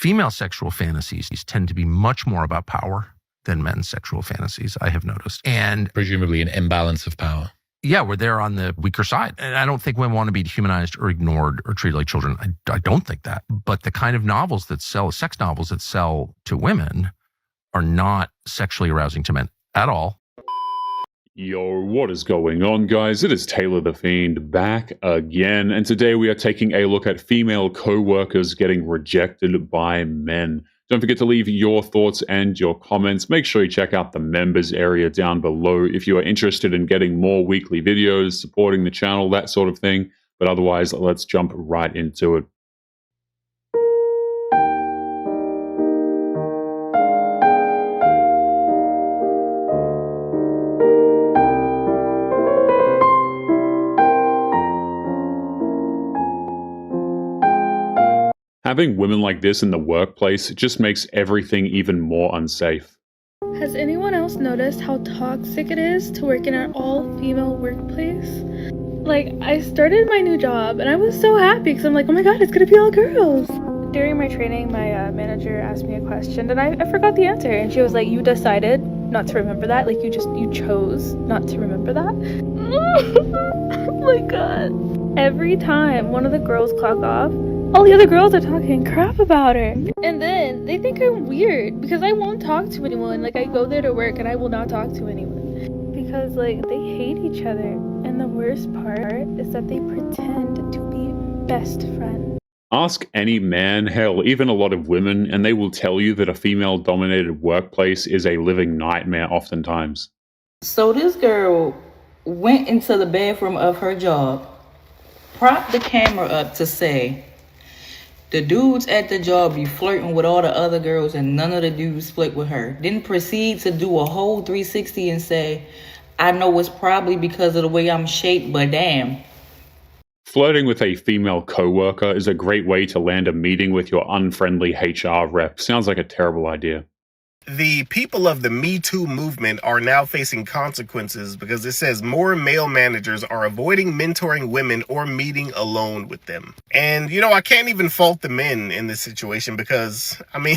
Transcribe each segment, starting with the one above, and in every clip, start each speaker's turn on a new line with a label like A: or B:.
A: Female sexual fantasies tend to be much more about power than men's sexual fantasies, I have noticed. And
B: presumably an imbalance of power.
A: Yeah, where they're on the weaker side. And I don't think women want to be dehumanized or ignored or treated like children. I don't think that. But the kind of novels that sell, sex novels that sell to women, are not sexually arousing to men at all.
C: Yo, what is going on, guys? It is Taylor the Fiend back again, and today we are taking a look at female co-workers getting rejected by men. Don't forget to leave your thoughts and your comments. Make sure you check out the members area down below if you are interested in getting more weekly videos, supporting the channel, that sort of thing. But otherwise, let's jump right into it. Having women like this in the workplace just makes everything even more unsafe.
D: Has anyone else noticed how toxic it is to work in an all-female workplace? Like, I started my new job and I was so happy because I'm like, oh my god, it's gonna be all girls. During my training, my manager asked me a question and I forgot the answer, and she was like, you decided not to remember that? Like, you chose not to remember that? Oh my god. Every time one of the girls clock off, all the other girls are talking crap about her. And then they think I'm weird because I won't talk to anyone. Like, I go there to work and I will not talk to anyone. Because, like, they hate each other. And the worst part is that they pretend to be best friends.
C: Ask any man, hell, even a lot of women, and they will tell you that a female-dominated workplace is a living nightmare oftentimes.
E: So this girl went into the bathroom of her job, propped the camera up to say, the dudes at the job be flirting with all the other girls and none of the dudes flirt with her. Then proceed to do a whole 360 and say, I know it's probably because of the way I'm shaped, but damn.
C: Flirting with a female co-worker is a great way to land a meeting with your unfriendly HR rep. Sounds like a terrible idea.
F: The people of the MeToo movement are now facing consequences because it says more male managers are avoiding mentoring women or meeting alone with them. And, you know, I can't even fault the men in this situation because, I mean,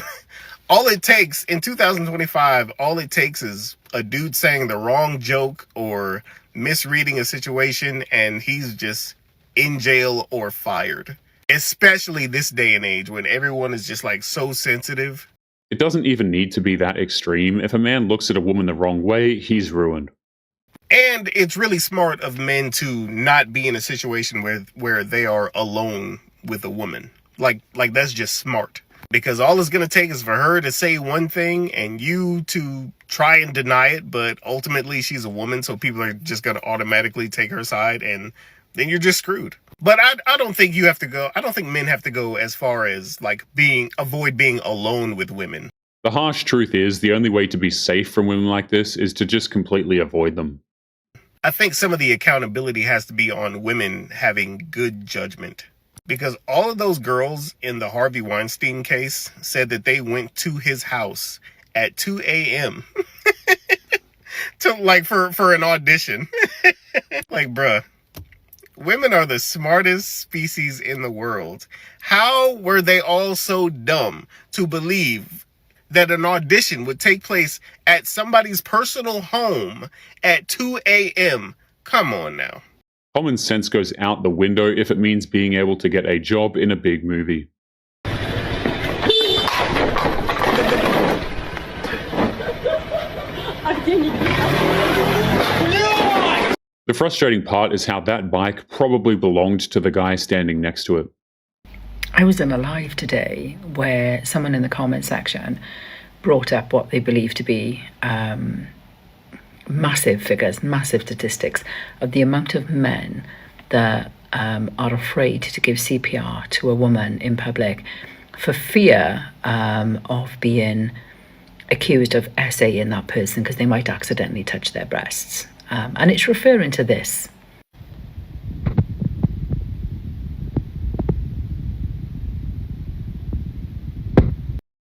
F: all it takes in 2025, all it takes is a dude saying the wrong joke or misreading a situation and he's just in jail or fired. Especially this day and age when everyone is just like so sensitive.
C: It doesn't even need to be that extreme. If a man looks at a woman the wrong way, he's ruined.
F: And it's really smart of men to not be in a situation where they are alone with a woman. Like that's just smart. Because all it's going to take is for her to say one thing and you to try and deny it. But ultimately, she's a woman, so people are just going to automatically take her side and then you're just screwed. But I don't think you have to go. I don't think men have to go as far as like avoid being alone with women.
C: The harsh truth is the only way to be safe from women like this is to just completely avoid them.
F: I think some of the accountability has to be on women having good judgment. Because all of those girls in the Harvey Weinstein case said that they went to his house at 2 a.m. to like for an audition. Like, bruh. Women are the smartest species in the world. How were they all so dumb to believe that an audition would take place at somebody's personal home at 2 a.m.? Come on now.
C: Common sense goes out the window if it means being able to get a job in a big movie. The frustrating part is how that bike probably belonged to the guy standing next to it.
G: I was in a live today where someone in the comment section brought up what they believe to be massive figures, massive statistics of the amount of men that are afraid to give CPR to a woman in public for fear of being accused of SAing that person because they might accidentally touch their breasts. And it's referring to this.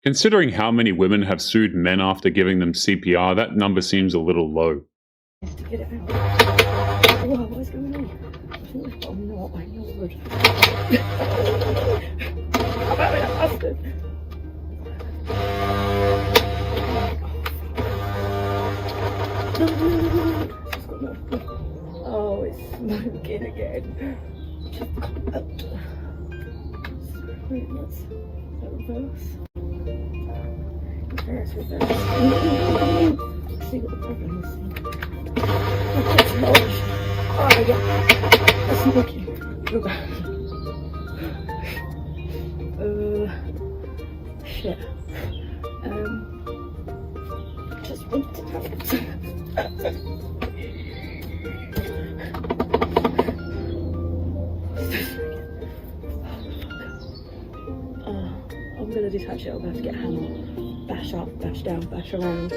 C: Considering how many women have sued men after giving them CPR, that number seems a little low.
H: Get it out. Whoa, what's going on? Oh no, my lord. Oh, it's smoking again. Just come out. Wait, let's reverse. Reverse. See what the problem is. That's smoke. Oh, yeah. That's smoking. Shit. Just want to I'm gonna detach it. I'm gonna have to get a hammer. Bash up, bash down, bash around.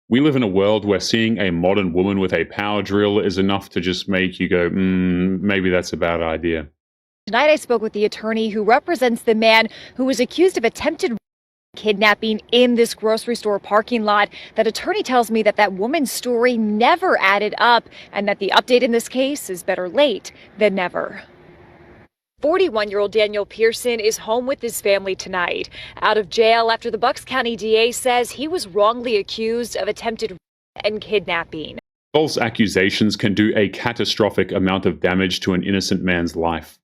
C: We live in a world where seeing a modern woman with a power drill is enough to just make you go, maybe that's a bad idea.
I: Tonight I spoke with the attorney who represents the man who was accused of attempted kidnapping in this grocery store parking lot. That attorney tells me that woman's story never added up and that the update in this case is better late than never. 41-year-old Daniel Pearson is home with his family tonight, out of jail after the Bucks County DA says he was wrongly accused of attempted and kidnapping.
C: False accusations can do a catastrophic amount of damage to an innocent man's life.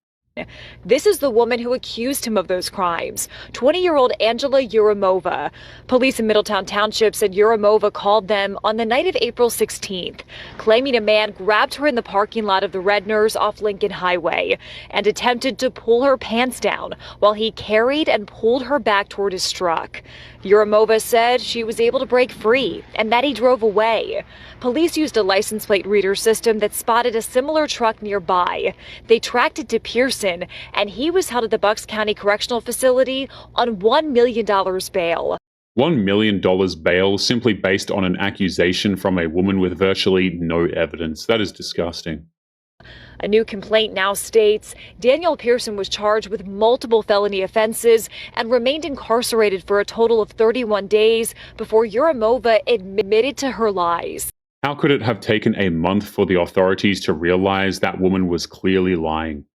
I: This is the woman who accused him of those crimes, 20-year-old Angela Yurimova. Police in Middletown Township said Yurimova called them on the night of April 16th, claiming a man grabbed her in the parking lot of the Redners off Lincoln Highway and attempted to pull her pants down while he carried and pulled her back toward his truck. Yurimova said she was able to break free and that he drove away. Police used a license plate reader system that spotted a similar truck nearby. They tracked it to Pearson, and he was held at the Bucks County Correctional Facility on $1 million bail.
C: $1 million bail simply based on an accusation from a woman with virtually no evidence. That is disgusting.
I: A new complaint now states Daniel Pearson was charged with multiple felony offenses and remained incarcerated for a total of 31 days before Yurimova admitted to her lies.
C: How could it have taken a month for the authorities to realize that woman was clearly lying?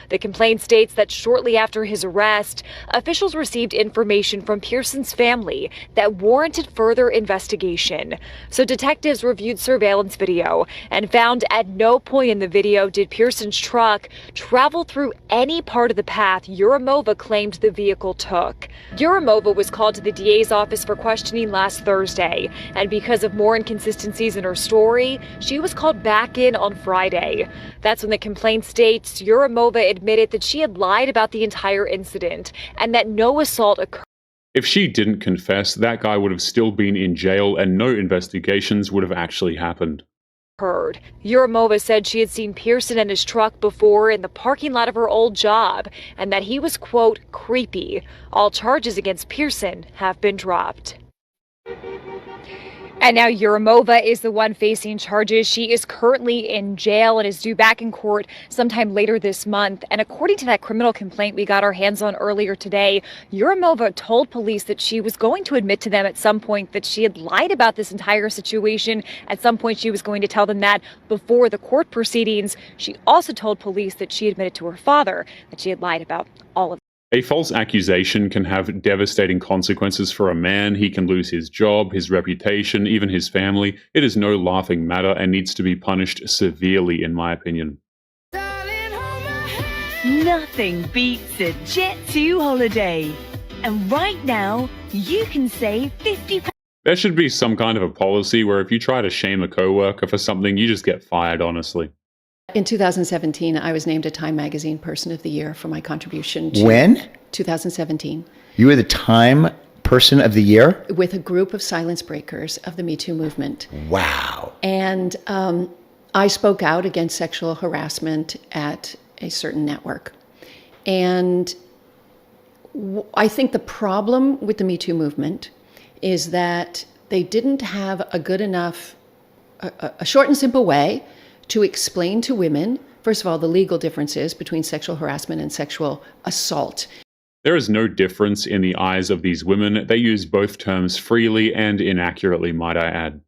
I: The complaint states that shortly after his arrest, officials received information from Pearson's family that warranted further investigation. So detectives reviewed surveillance video and found at no point in the video did Pearson's truck travel through any part of the path Yurimova claimed the vehicle took. Yurimova was called to the DA's office for questioning last Thursday, and because of more inconsistencies in her story, she was called back in on Friday. That's when the complaint states Yurimova admitted that she had lied about the entire incident and that no assault occurred.
C: If she didn't confess, that guy would have still been in jail and no investigations would have actually happened.
I: Yurimova said she had seen Pearson and his truck before in the parking lot of her old job and that he was, quote, creepy. All charges against Pearson have been dropped. And now Yurimova is the one facing charges. She is currently in jail and is due back in court sometime later this month. And according to that criminal complaint we got our hands on earlier today, Yurimova told police that she was going to admit to them at some point that she had lied about this entire situation. At some point she was going to tell them that before the court proceedings. She also told police that she admitted to her father that she had lied about all of it.
C: A false accusation can have devastating consequences for a man. He can lose his job, his reputation, even his family. It is no laughing matter and needs to be punished severely, in my opinion.
J: Nothing beats a Jet2 holiday. And right now, you can save £50.
C: There should be some kind of a policy where if you try to shame a coworker for something, you just get fired, honestly.
K: In 2017, I was named a Time Magazine Person of the Year for my contribution to...
L: When?
K: 2017.
L: You were the Time Person of the Year?
K: With a group of silence breakers of the MeToo movement.
L: Wow.
K: And I spoke out against sexual harassment at a certain network. And I think the problem with the MeToo movement is that they didn't have a good enough, a short and simple way to explain to women, first of all, the legal differences between sexual harassment and sexual assault.
C: There is no difference in the eyes of these women. They use both terms freely and inaccurately, might I add.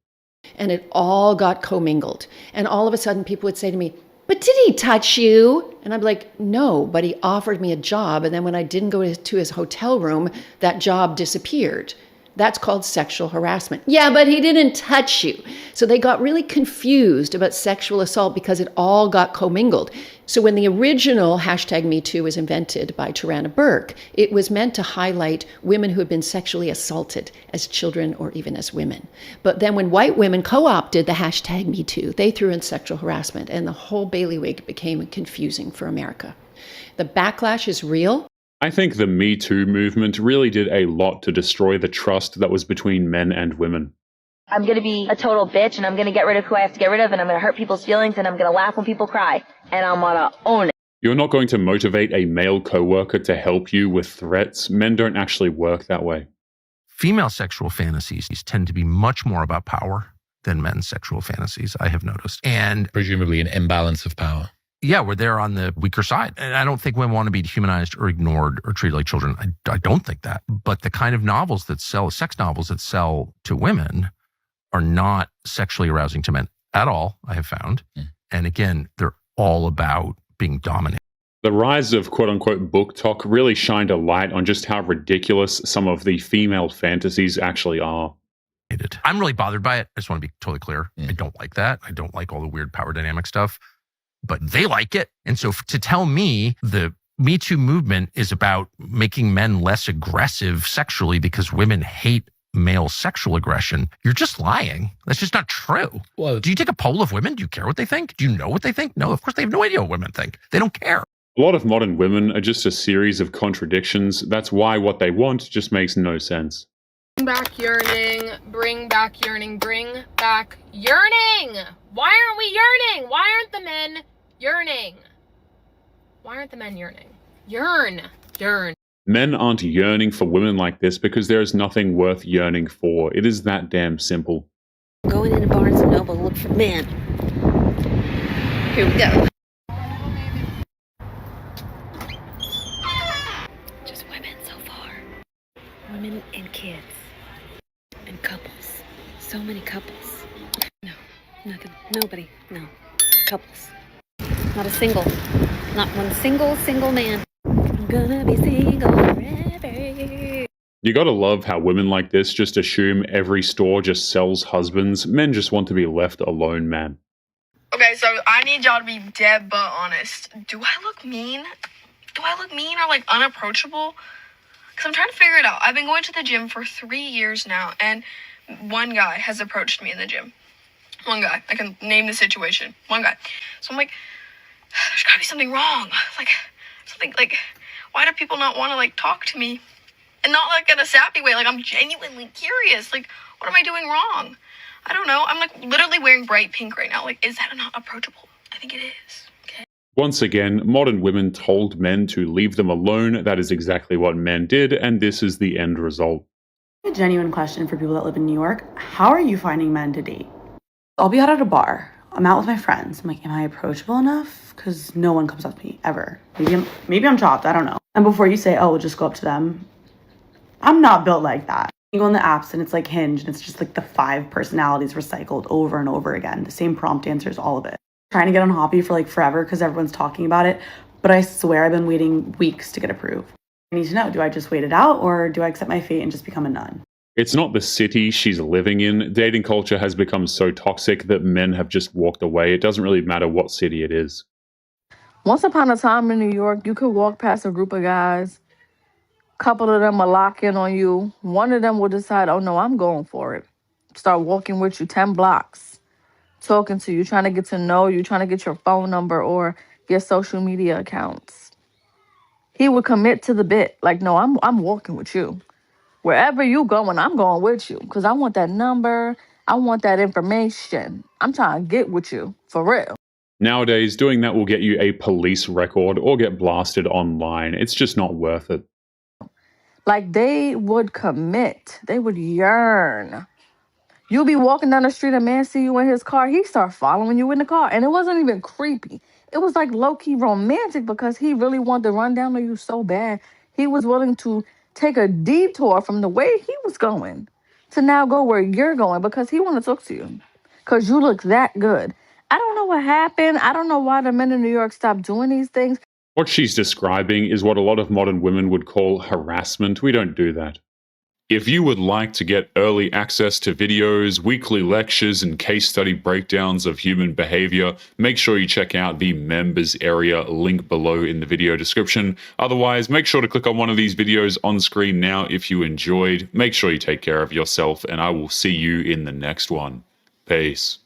K: And it all got commingled. And all of a sudden people would say to me, "But did he touch you?" And I'm like, "No, but he offered me a job. And then when I didn't go to his hotel room, that job disappeared." That's called sexual harassment. Yeah, but he didn't touch you. So they got really confused about sexual assault because it all got commingled. So when the original hashtag #MeToo was invented by Tarana Burke, it was meant to highlight women who had been sexually assaulted as children or even as women. But then when white women co-opted the hashtag #MeToo, they threw in sexual harassment, and the whole bailiwick became confusing for America. The backlash is real.
C: I think the Me Too movement really did a lot to destroy the trust that was between men and women.
M: I'm going to be a total bitch, and I'm going to get rid of who I have to get rid of, and I'm going to hurt people's feelings, and I'm going to laugh when people cry, and I'm going to own it.
C: You're not going to motivate a male coworker to help you with threats. Men don't actually work that way.
A: Female sexual fantasies tend to be much more about power than men's sexual fantasies, I have noticed. And
B: presumably an imbalance of power.
A: Yeah, we're there on the weaker side. And I don't think women want to be dehumanized or ignored or treated like children. I don't think that. But the kind of novels that sell, sex novels that sell to women, are not sexually arousing to men at all, I have found. And again, they're all about being dominant.
C: The rise of quote-unquote book talk really shined a light on just how ridiculous some of the female fantasies actually are.
A: I'm really bothered by it. I just want to be totally clear. I don't like that. I don't like all the weird power dynamic stuff. But they like it. And so to tell me the Me Too movement is about making men less aggressive sexually because women hate male sexual aggression, you're just lying. That's just not true. Well, do you take a poll of women? Do you care what they think? Do you know what they think? No, of course they have no idea what women think. They don't care.
C: A lot of modern women are just a series of contradictions. That's why what they want just makes no sense.
N: Bring back yearning, bring back yearning, bring back yearning! Why aren't we yearning? Why aren't the men yearning? Why aren't the men yearning? Yearn.
C: Men aren't yearning for women like this because there is nothing worth yearning for. It is that damn simple.
O: Going into Barnes & Noble, look for men. Here we go. Just women so far. Women and kids. And couples. So many couples. No, nothing. Nobody. No. Couples. Not a single. Not one single man. I'm gonna be single forever.
C: You gotta love how women like this just assume every store just sells husbands. Men just want to be left alone, man.
P: Okay, so I need y'all to be dead but honest. Do I look mean? Do I look mean or like unapproachable? Because I'm trying to figure it out. I've been going to the gym for 3 years now, and one guy has approached me in the gym. One guy. I can name the situation. One guy. So I'm like, there's gotta be something wrong. Like, something like, why do people not want to like talk to me? And not like in a sappy way, like I'm genuinely curious. Like, what am I doing wrong? I don't know. I'm like literally wearing bright pink right now. Like, is that not approachable? I think it is. Okay.
C: Once again, modern women told men to leave them alone. That is exactly what men did, and this is the end result.
Q: A genuine question for people that live in New York. How are you finding men to date? I'll be out at a bar. I'm out with my friends. I'm like, am I approachable enough? Because no one comes up to me, ever. Maybe I'm chopped, I don't know. And before you say, oh, we'll just go up to them, I'm not built like that. You go on the apps and it's like Hinge, and it's just like the 5 personalities recycled over and over again. The same prompt answers, all of it. Trying to get on Hoppy for like forever because everyone's talking about it. But I swear I've been waiting weeks to get approved. I need to know, do I just wait it out or do I accept my fate and just become a nun?
C: It's not the city she's living in. Dating culture has become so toxic that men have just walked away. It doesn't really matter what city it is.
R: Once upon a time in New York, you could walk past a group of guys. A couple of them will lock in on you. One of them will decide, oh no, I'm going for it. Start walking with you 10 blocks, talking to you, trying to get to know you, trying to get your phone number or your social media accounts. He would commit to the bit, like, no, I'm walking with you. Wherever you going, I'm going with you because I want that number. I want that information. I'm trying to get with you, for real.
C: Nowadays, doing that will get you a police record or get blasted online. It's just not worth it.
R: Like, they would commit. They would yearn. You'll be walking down the street, a man see you in his car. He start following you in the car. And it wasn't even creepy. It was like low-key romantic because he really wanted to run down on you so bad. He was willing to take a detour from the way he was going to now go where you're going because he want to talk to you because you look that good. I don't know what happened. I don't know why the men in New York stopped doing these things.
C: What she's describing is what a lot of modern women would call harassment. We don't do that. If you would like to get early access to videos, weekly lectures, and case study breakdowns of human behavior, make sure you check out the members area link below in the video description. Otherwise, make sure to click on one of these videos on screen now if you enjoyed. Make sure you take care of yourself, and I will see you in the next one. Peace.